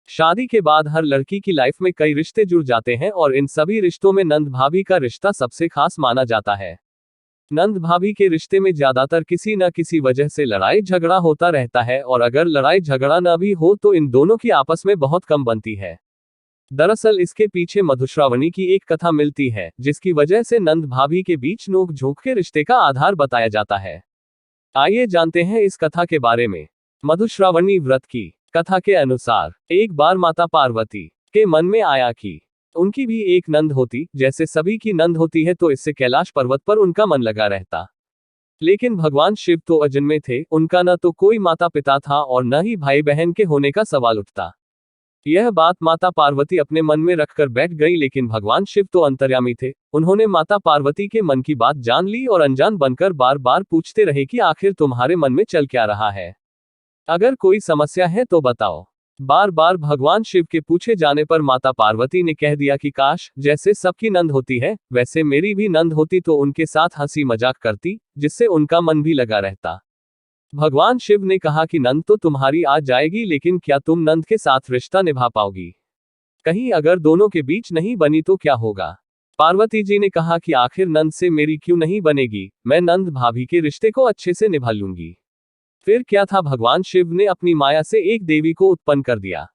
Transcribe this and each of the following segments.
शादी के बाद हर लड़की की लाइफ में कई रिश्ते जुड़ जाते हैं और इन सभी रिश्तों में नंद भाभी का रिश्ता सबसे खास माना जाता है। नंद भाभी के रिश्ते में ज्यादातर किसी न किसी वजह से लड़ाई झगड़ा होता रहता है और अगर लड़ाई झगड़ा न भी हो तो इन दोनों की आपस में बहुत कम बनती है। दरअसल इसके पीछे मधुश्रावणी की एक कथा मिलती है जिसकी वजह से नंद भाभी के बीच नोक झोंक के रिश्ते का आधार बताया जाता है। आइए जानते हैं इस कथा के बारे में। मधुश्रावणी व्रत की कथा के अनुसार एक बार माता पार्वती के मन में आया कि उनकी भी एक नंद होती, जैसे सभी की नंद होती है तो इससे कैलाश पर्वत पर उनका मन लगा रहता। लेकिन भगवान शिव तो अजन्मे थे, उनका न तो कोई माता पिता था और न ही भाई बहन के होने का सवाल उठता। यह बात माता पार्वती अपने मन में रखकर बैठ गई, लेकिन भगवान शिव तो अंतर्यामी थे। उन्होंने माता पार्वती के मन की बात जान ली और अनजान बनकर बार बार पूछते रहे कि आखिर तुम्हारे मन में चल क्या रहा है, अगर कोई समस्या है तो बताओ। बार बार भगवान शिव के पूछे जाने पर माता पार्वती ने कह दिया कि काश जैसे सबकी नंद होती है वैसे मेरी भी नंद होती तो उनके साथ हंसी मजाक करती, जिससे उनका मन भी लगा रहता। भगवान शिव ने कहा कि नंद तो तुम्हारी आ जाएगी, लेकिन क्या तुम नंद के साथ रिश्ता निभा पाओगी? कहीं अगर दोनों के बीच नहीं बनी तो क्या होगा? पार्वती जी ने कहा कि आखिर नंद से मेरी क्यों नहीं बनेगी, मैं नंद भाभी के रिश्ते को अच्छे से निभा लूंगी। फिर क्या था, भगवान शिव ने अपनी माया से एक देवी को उत्पन्न कर दिया।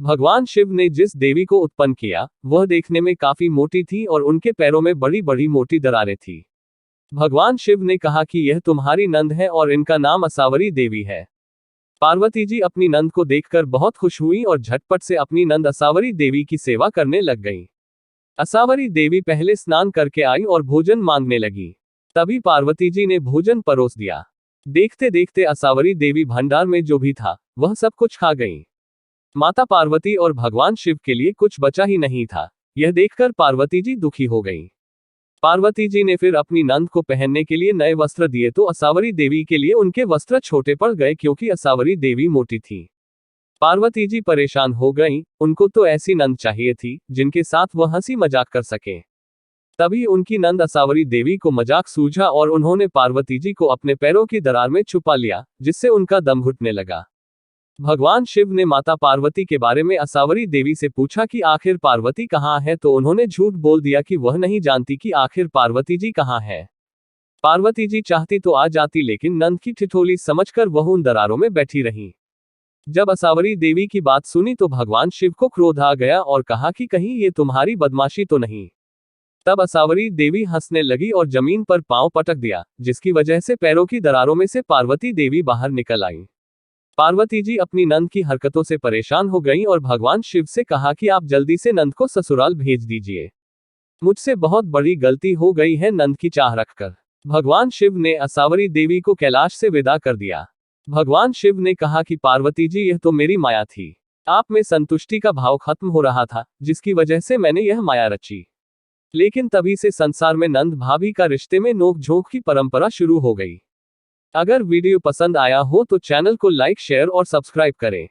भगवान शिव ने जिस देवी को उत्पन्न किया वह देखने में काफी मोटी थी और उनके पैरों में बड़ी बड़ी मोटी दरारें थी। भगवान शिव ने कहा कि यह तुम्हारी नंद है और इनका नाम असावरी देवी है। पार्वती जी अपनी नंद को देखकर बहुत खुश हुई और झटपट से अपनी नंद असावरी देवी की सेवा करने लग गईं। असावरी देवी पहले स्नान करके आई और भोजन मांगने लगी। तभी पार्वती जी ने भोजन परोस दिया। देखते देखते असावरी देवी भंडार में जो भी था वह सब कुछ खा गईं। माता पार्वती और भगवान शिव के लिए कुछ बचा ही नहीं था। यह देखकर पार्वती जी दुखी हो गईं। पार्वती जी ने फिर अपनी नंद को पहनने के लिए नए वस्त्र दिए तो असावरी देवी के लिए उनके वस्त्र छोटे पड़ गए, क्योंकि असावरी देवी मोटी थी। पार्वती जी परेशान हो गईं, उनको तो ऐसी नंद चाहिए थी जिनके साथ वह हंसी मजाक कर सके। तभी उनकी नंद असावरी देवी को मजाक सूझा और उन्होंने पार्वती जी को अपने पैरों की दरार में छुपा लिया, जिससे उनका दम घुटने लगा। भगवान शिव ने माता पार्वती के बारे में असावरी देवी से पूछा कि आखिर पार्वती कहाँ है, तो उन्होंने झूठ बोल दिया कि वह नहीं जानती कि आखिर पार्वती जी कहाँ है। पार्वती जी चाहती तो आ जाती, लेकिन नंद की ठिठोली समझकर वह उन दरारों में बैठी रही। जब असावरी देवी की बात सुनी तो भगवान शिव को क्रोध आ गया और कहा कि कहीं ये तुम्हारी बदमाशी तो नहीं। तब असावरी देवी हंसने लगी और जमीन पर पांव पटक दिया, जिसकी वजह से पैरों की दरारों में से पार्वती देवी बाहर निकल आई। पार्वती जी अपनी नंद की हरकतों से परेशान हो गईं और भगवान शिव से कहा कि आप जल्दी से नंद को ससुराल भेज दीजिए, मुझसे बहुत बड़ी गलती हो गई है नंद की चाह रखकर। भगवान शिव ने असावरी देवी को कैलाश से विदा कर दिया। भगवान शिव ने कहा कि पार्वती जी यह तो मेरी माया थी, आप में संतुष्टि का भाव खत्म हो रहा था, जिसकी वजह से मैंने यह माया रची। लेकिन तभी से संसार में नंद भाभी का रिश्ते में नोक झोंक की परंपरा शुरू हो गई। अगर वीडियो पसंद आया हो तो चैनल को लाइक शेयर और सब्सक्राइब करें।